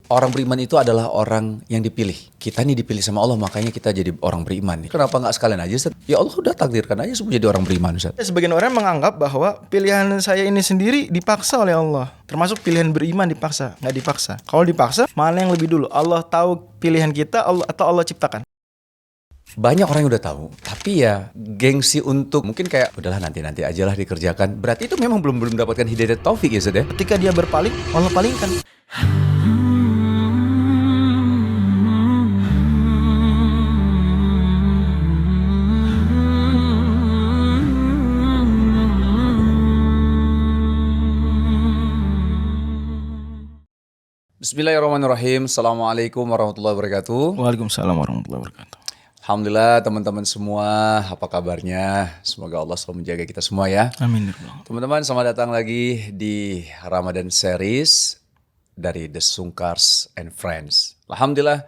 Orang beriman itu adalah orang yang dipilih. Kita nih dipilih sama Allah, makanya kita jadi orang beriman nih. Kenapa nggak sekalian aja, Ustaz? Ya Allah udah takdirkan aja semua jadi orang beriman, Ustaz. Sebagian orang menganggap bahwa pilihan saya ini sendiri dipaksa oleh Allah. Termasuk pilihan beriman dipaksa, nggak dipaksa. Kalau dipaksa, mana yang lebih dulu? Allah tahu pilihan kita atau Allah ciptakan? Banyak orang yang udah tahu, tapi ya gengsi untuk mungkin kayak udahlah nanti aja lah dikerjakan. Berarti itu memang belum mendapatkan hidayah taufik ya, Ustaz ya? Ketika dia berpaling, Allah palingkan. Bismillahirrahmanirrahim. Assalamualaikum warahmatullahi wabarakatuh. Waalaikumsalam warahmatullahi wabarakatuh. Alhamdulillah teman-teman semua, apa kabarnya? Semoga Allah selalu menjaga kita semua ya. Amin. Teman-teman, selamat datang lagi di Ramadan Series dari The Sungkars and Friends. Alhamdulillah,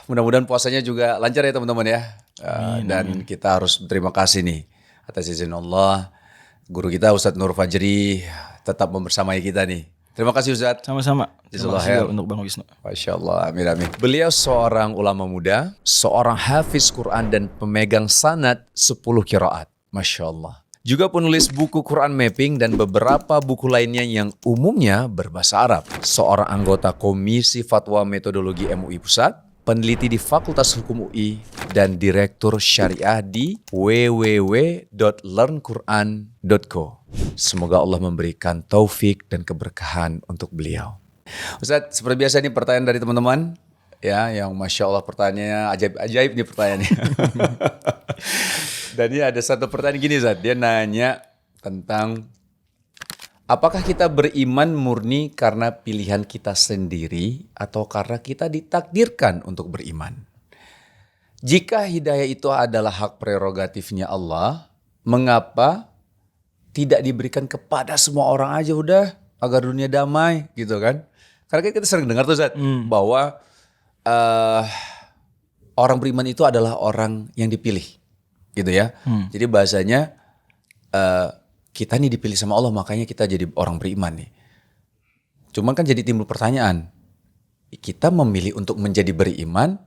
mudah-mudahan puasanya juga lancar ya teman-teman ya. Dan kita harus berterima kasih nih atas izin Allah, guru kita Ustadz Nur Fajri tetap membersamai kita nih. Terima kasih Ustadz. Sama-sama. Terima kasih Jazakallah untuk Bang Wisnu. Masya Allah, amin amin. Beliau seorang ulama muda, seorang hafiz Quran dan pemegang sanad 10 qiraat. Masya Allah. Juga penulis buku Quran Mapping dan beberapa buku lainnya yang umumnya berbahasa Arab. Seorang anggota Komisi Fatwa Metodologi MUI Pusat, peneliti di Fakultas Hukum UI, dan direktur syariah di www.learnquran.co. Semoga Allah memberikan taufik dan keberkahan untuk beliau. Ustaz, seperti biasa nih pertanyaan dari teman-teman ya, yang Masya Allah pertanyaannya ajaib nih pertanyaannya. Dan ini ada satu pertanyaan gini Ustaz, dia nanya tentang apakah kita beriman murni karena pilihan kita sendiri atau karena kita ditakdirkan untuk beriman? Jika hidayah itu adalah hak prerogatifnya Allah, mengapa tidak diberikan kepada semua orang aja udah agar dunia damai gitu kan? Karena kita sering dengar tuh Zat, bahwa orang beriman itu adalah orang yang dipilih gitu ya. Jadi bahasanya kita nih dipilih sama Allah, makanya kita jadi orang beriman nih. Cuman kan jadi timbul pertanyaan, kita memilih untuk menjadi beriman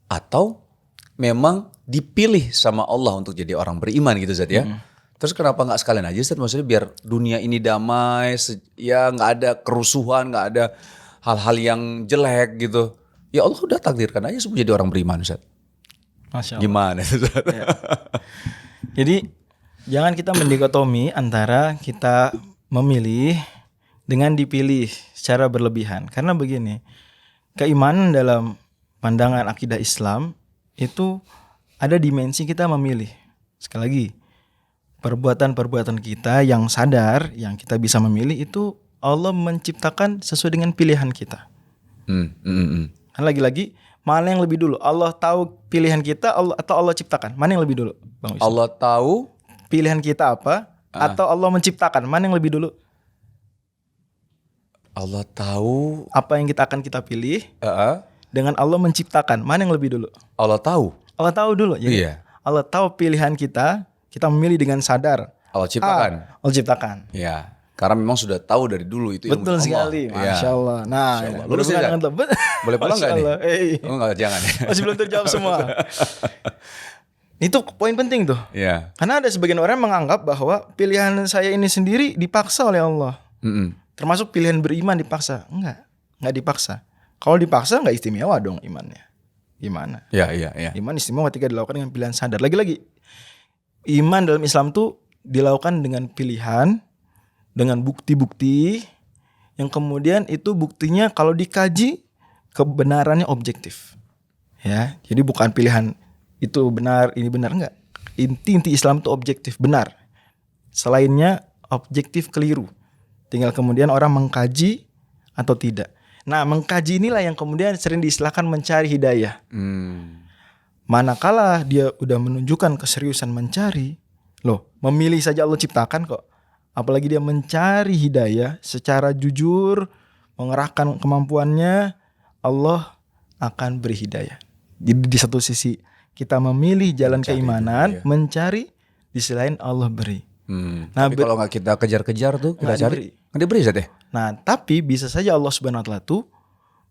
atau memang dipilih sama Allah untuk jadi orang beriman gitu Zat ya. Terus kenapa nggak sekalian aja Zat, maksudnya biar dunia ini damai, ya nggak ada kerusuhan, nggak ada hal-hal yang jelek gitu. Ya Allah udah takdirkan aja semua jadi orang beriman Zat. Masya Allah. Gimana Zat? Ya. Jadi jangan kita mendikotomi antara kita memilih dengan dipilih secara berlebihan. Karena begini, keimanan dalam pandangan akidah Islam itu ada dimensi kita memilih. Sekali lagi, perbuatan-perbuatan kita yang sadar, yang kita bisa memilih itu Allah menciptakan sesuai dengan pilihan kita. Kan lagi-lagi, mana yang lebih dulu? Allah tahu pilihan kita atau Allah ciptakan? Mana yang lebih dulu, Bang Wisnu? Allah tahu Pilihan kita apa? Atau Allah menciptakan? Mana yang lebih dulu? Allah tahu Apa yang kita pilih? Dengan Allah menciptakan, mana yang lebih dulu? Allah tahu. Allah tahu dulu. Jadi Iya. Allah tahu pilihan kita memilih dengan sadar. Allah ciptakan. Allah ciptakan. Ya, karena memang sudah tahu dari dulu itu ilmu Betul Allah. sekali, Masya Allah. Nah, Masya Allah. Lulus ya, Zat? Boleh pulang nggak nih? Oh, nggak, jangan. Masih belum terjawab semua. Itu poin penting tuh. Ya. Karena ada sebagian orang menganggap bahwa pilihan saya ini sendiri dipaksa oleh Allah. Termasuk pilihan beriman dipaksa. Enggak dipaksa. Kalau dipaksa nggak istimewa dong imannya. Gimana? Ya. Iman istimewa ketika dilakukan dengan pilihan sadar. Lagi-lagi, iman dalam Islam tuh dilakukan dengan pilihan, dengan bukti-bukti, yang kemudian itu buktinya kalau dikaji kebenarannya objektif. Ya, jadi bukan pilihan itu benar, ini benar, enggak. Inti Islam itu objektif, benar. Selainnya objektif keliru. Tinggal kemudian orang mengkaji atau tidak. Nah, mengkaji inilah yang kemudian sering diistilahkan mencari hidayah. Manakala dia udah menunjukkan keseriusan mencari, memilih saja Allah ciptakan kok. Apalagi dia mencari hidayah secara jujur, mengerahkan kemampuannya, Allah akan beri hidayah. Jadi di satu sisi kita memilih jalan keimanan, mencari, di sisi lain Allah beri. Tapi kalau nggak kita kejar-kejar tuh, kita cari, Nggak diberi Ustaz ya? Nah, tapi bisa saja Allah Subhanahu wa taala tuh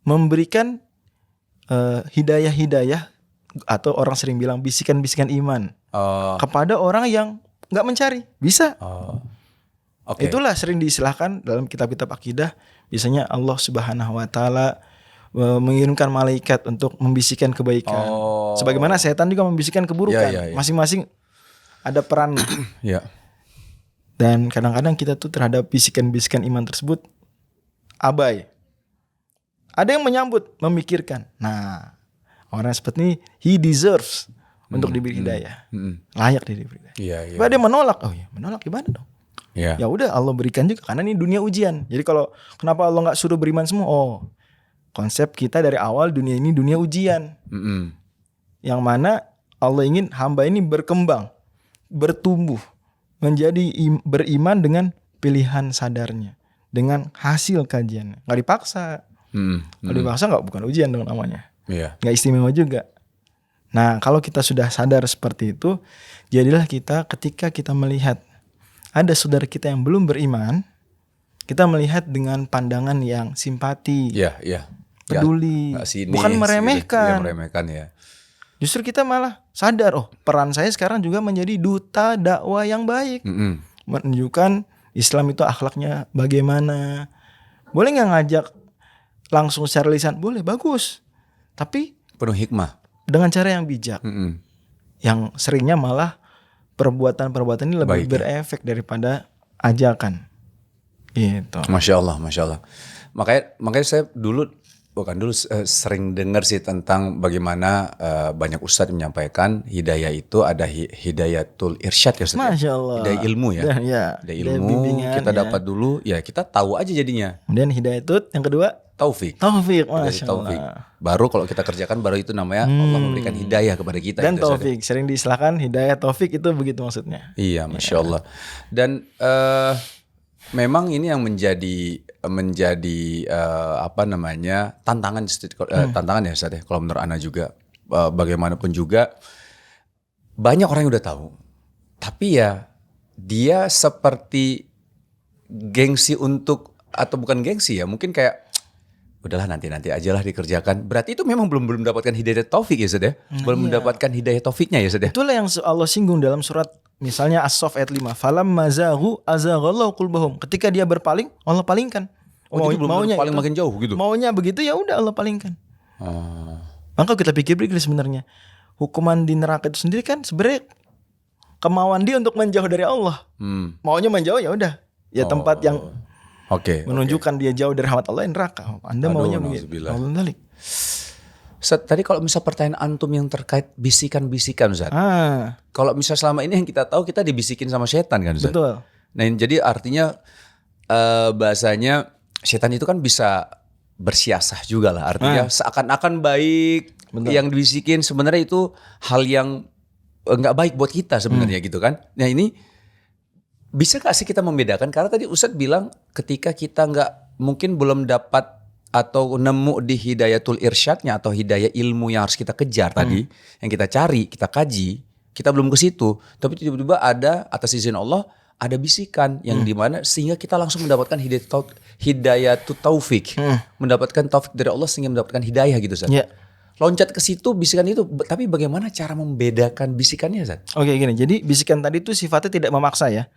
memberikan hidayah-hidayah atau orang sering bilang bisikan-bisikan iman Oh, kepada orang yang nggak mencari. Bisa. oke. Itulah sering diistilahkan dalam kitab-kitab akidah. Biasanya Allah Subhanahu wa taala mengirimkan malaikat untuk membisikkan kebaikan. Oh. Sebagaimana setan juga membisikkan keburukan. Ya. Masing-masing ada perannya. Ya. Dan kadang-kadang kita tuh terhadap bisikan-bisikan iman tersebut abai. Ada yang menyambut, memikirkan. Nah, orang seperti ini he deserves untuk diberi hidayah. Layak dia diberi hidayah. Iya. Tapi ada yang menolak. Oh ya, menolak gimana dong? Iya. Ya udah Allah berikan juga karena ini dunia ujian. Jadi kalau kenapa Allah nggak suruh beriman semua? Oh, konsep kita dari awal dunia ini dunia ujian. Yang mana Allah ingin hamba ini berkembang, bertumbuh, menjadi beriman dengan pilihan sadarnya, dengan hasil kajiannya. Nggak dipaksa. Kalau dipaksa bukan ujian dong namanya. Iya. Nggak istimewa juga. Nah, kalau kita sudah sadar seperti itu, jadilah kita ketika kita melihat ada saudara kita yang belum beriman, kita melihat dengan pandangan yang simpati, Iya. peduli, Nggak sinis, bukan gitu. meremehkan. Iya, meremehkan ya. Justru kita malah sadar, oh peran saya sekarang juga menjadi duta dakwah yang baik, menunjukkan Islam itu akhlaknya bagaimana. Boleh nggak ngajak langsung secara lisan? Boleh, bagus. Tapi Penuh hikmah. dengan cara yang bijak. Yang seringnya malah perbuatan-perbuatan ini lebih Baik, berefek daripada ajakan. Gitu. Masya Allah. Makanya saya sering dengar sih tentang bagaimana banyak ustadz menyampaikan hidayah itu ada hidayatul irsyad ya Ustaz. Masya Allah. Hidayah ilmu ya. Hidayah ilmu bimbingan, kita ya. dapat dulu ya kita tahu aja jadinya. Kemudian hidayah itu yang kedua Taufik. taufik. Dari Masya taufik. Allah. Baru kalau kita kerjakan baru itu namanya Allah memberikan hidayah kepada kita. Dan gitu, Ustaz. taufik sering diistilahkan hidayah taufik itu begitu maksudnya. Iya, Masya Allah. Dan memang ini yang menjadi tantangan tantangan ya Ustaz ya. Kalau menurut Ana juga bagaimanapun juga banyak orang yang udah tahu. Tapi ya dia seperti gengsi untuk atau bukan gengsi ya, mungkin kayak udahlah nanti aja lah dikerjakan. Berarti itu memang belum mendapatkan hidayah taufik ya Ustaz ya. Belum mendapatkan hidayah taufiknya ya Ustaz ya. Itulah yang Allah singgung dalam surat misalnya As-Saff ayat 5. Falamma zaghu azaghallahu qulubahum. Ketika dia berpaling, Allah palingkan. Jadi belum maunya paling itu. makin jauh gitu. Maunya begitu ya udah Allah palingkan. Maka kita pikir-pikir sebenarnya hukuman di neraka itu sendiri kan sebenarnya kemauan dia untuk menjauh dari Allah. Maunya menjauh ya udah. Ya tempat yang menunjukkan dia jauh dari rahmat Allah neraka. Anda maunya begitu. Ustaz, tadi kalau misal pertanyaan antum yang terkait bisikan-bisikan Ustaz. Kalau misal selama ini yang kita tahu kita dibisikin sama setan kan Ustaz. Betul. Nah jadi artinya bahasanya setan itu kan bisa bersiasah juga lah. Artinya seakan-akan baik. Betul. Yang dibisikin sebenarnya itu hal yang nggak baik buat kita sebenarnya gitu kan. Nah ini bisa gak sih kita membedakan? Karena tadi Ustadz bilang ketika kita mungkin belum dapat atau nemu di hidayatul irsyadnya atau hidayah ilmu yang harus kita kejar tadi, yang kita cari, kita kaji, kita belum ke situ. Tapi tiba-tiba ada atas izin Allah ada bisikan yang dimana sehingga kita langsung mendapatkan hidayatul taufik, mendapatkan taufik dari Allah sehingga mendapatkan hidayah gitu Ustadz. Yeah. Loncat ke situ bisikan itu, tapi bagaimana cara membedakan bisikannya Ustadz? Oke gini, jadi bisikan tadi itu sifatnya tidak memaksa ya.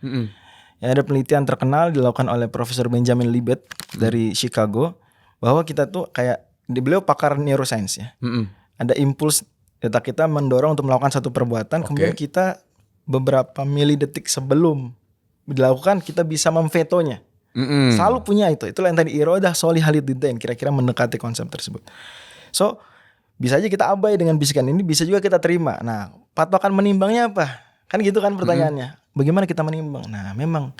Ya ada penelitian terkenal dilakukan oleh Profesor Benjamin Libet dari Chicago bahwa kita tuh kayak beliau pakar neuroscience ya. Ada impuls otak kita mendorong untuk melakukan satu perbuatan, kemudian kita beberapa milidetik sebelum dilakukan kita bisa memvetonya. Selalu punya itu. Itulah yang tadi iradah solihalididain kira-kira mendekati konsep tersebut. So bisa aja kita abai dengan bisikan ini, bisa juga kita terima. Nah, patokan menimbangnya apa? Kan gitu kan pertanyaannya. Bagaimana kita menimbang? Nah, memang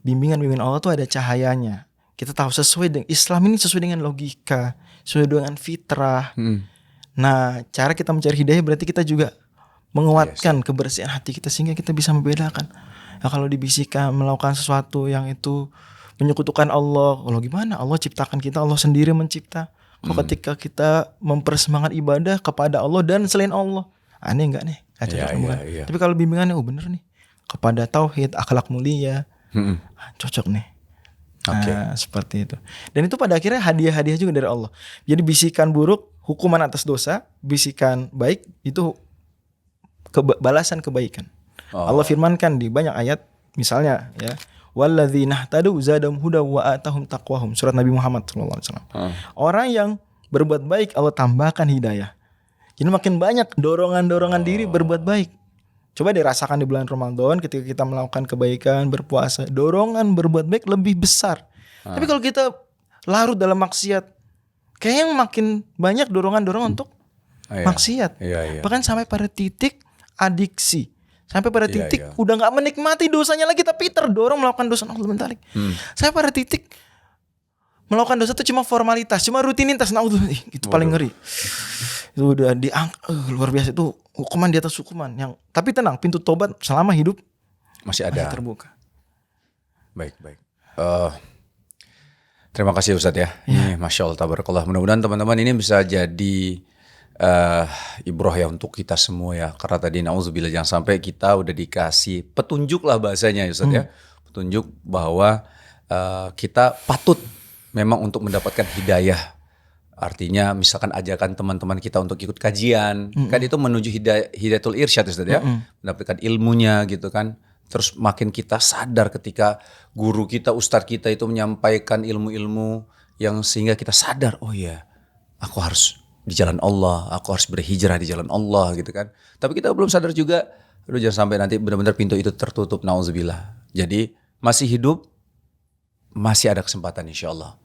bimbingan Allah tuh ada cahayanya. Kita tahu sesuai dengan Islam ini sesuai dengan logika, sesuai dengan fitrah. Nah, cara kita mencari hidayah berarti kita juga menguatkan kebersihan hati kita sehingga kita bisa membedakan. Nah, kalau dibisikkan melakukan sesuatu yang itu menyekutukan Allah, gimana? Allah ciptakan kita, Allah sendiri mencipta. Ketika kita mempersemangat ibadah kepada Allah dan selain Allah, aneh enggak nih? Tapi kalau bimbingannya bener nih kepada tauhid, akhlak mulia, cocok nih. Oke. Seperti itu. Dan itu pada akhirnya hadiah-hadiah juga dari Allah. Jadi bisikan buruk hukuman atas dosa, bisikan baik itu balasan kebaikan. Allah firmankan di banyak ayat, misalnya ya, walladzina ihtadaw zadahum huda wa atahum taqwahum, surat Nabi Muhammad SAW. Orang yang berbuat baik Allah tambahkan hidayah. Jadi makin banyak dorongan-dorongan diri berbuat baik. Coba dirasakan di bulan Ramadan ketika kita melakukan kebaikan, berpuasa, dorongan berbuat baik lebih besar. Tapi kalau kita larut dalam maksiat, kayaknya makin banyak dorongan-dorongan untuk maksiat. Bahkan sampai pada titik adiksi. Sampai pada titik udah gak menikmati dosanya lagi, tapi terdorong melakukan dosa. Sampai pada titik melakukan dosa itu cuma formalitas, cuma rutinitas. Itu paling ngeri. Itu udah luar biasa, itu hukuman di atas hukuman. Tapi tenang, pintu tobat selama hidup masih ada, terbuka. Baik. Terima kasih Ustadz ya. Ini Masya Allah, tabarakallah. Mudah-mudahan teman-teman ini bisa jadi ibrah ya untuk kita semua ya. Karena tadi na'udzubillah jangan sampai kita udah dikasih petunjuk lah bahasanya Ustadz ya. Petunjuk bahwa kita patut memang untuk mendapatkan hidayah. Artinya misalkan ajakan teman-teman kita untuk ikut kajian, kan itu menuju hidayatul irsyad Ustaz ya, mendapatkan ilmunya gitu kan. Terus makin kita sadar ketika guru kita, ustadz kita itu menyampaikan ilmu-ilmu yang sehingga kita sadar, oh iya, aku harus di jalan Allah, aku harus berhijrah di jalan Allah gitu kan. Tapi kita belum sadar juga, aduh jangan sampai nanti benar-benar pintu itu tertutup, nauzubillah. Jadi masih hidup, masih ada kesempatan insyaallah.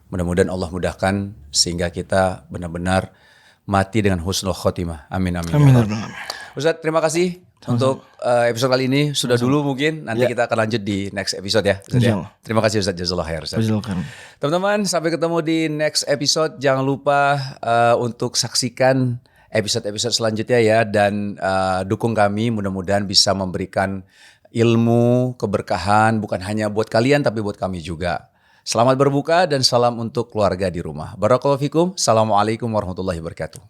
Mudah-mudahan Allah mudahkan sehingga kita benar-benar mati dengan husnul khotimah. Amin. Ustaz, terima kasih untuk episode kali ini. Sudah dulu mungkin, nanti kita akan lanjut di next episode ya. Ustaz, ya. Terima kasih Ustaz, jazakallahu khair. Teman-teman, sampai ketemu di next episode. Jangan lupa untuk saksikan episode-episode selanjutnya ya. Dan dukung kami, mudah-mudahan bisa memberikan ilmu, keberkahan bukan hanya buat kalian tapi buat kami juga. Selamat berbuka dan salam untuk keluarga di rumah. Barakallahu fikum. Assalamualaikum warahmatullahi wabarakatuh.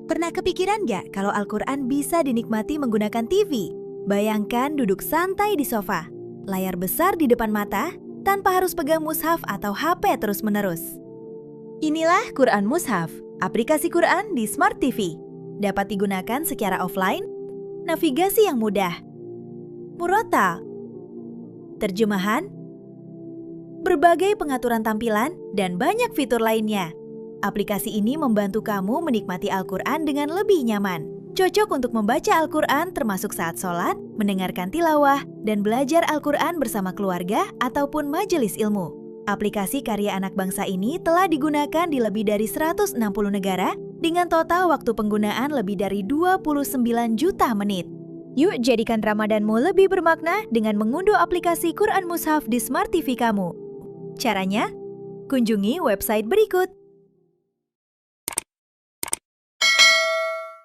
Pernah kepikiran gak kalau Al-Quran bisa dinikmati menggunakan TV? Bayangkan duduk santai di sofa, layar besar di depan mata, tanpa harus pegang mushaf atau HP terus-menerus. Inilah Quran Mushaf, aplikasi Quran di Smart TV. Dapat digunakan secara offline, navigasi yang mudah, murotal, terjemahan, berbagai pengaturan tampilan, dan banyak fitur lainnya. Aplikasi ini membantu kamu menikmati Al-Quran dengan lebih nyaman. Cocok untuk membaca Al-Quran termasuk saat sholat, mendengarkan tilawah, dan belajar Al-Quran bersama keluarga ataupun majelis ilmu. Aplikasi karya anak bangsa ini telah digunakan di lebih dari 160 negara dengan total waktu penggunaan lebih dari 29 juta menit. Yuk jadikan Ramadanmu lebih bermakna dengan mengunduh aplikasi Quran Mushaf di Smart TV kamu. Caranya, kunjungi website berikut.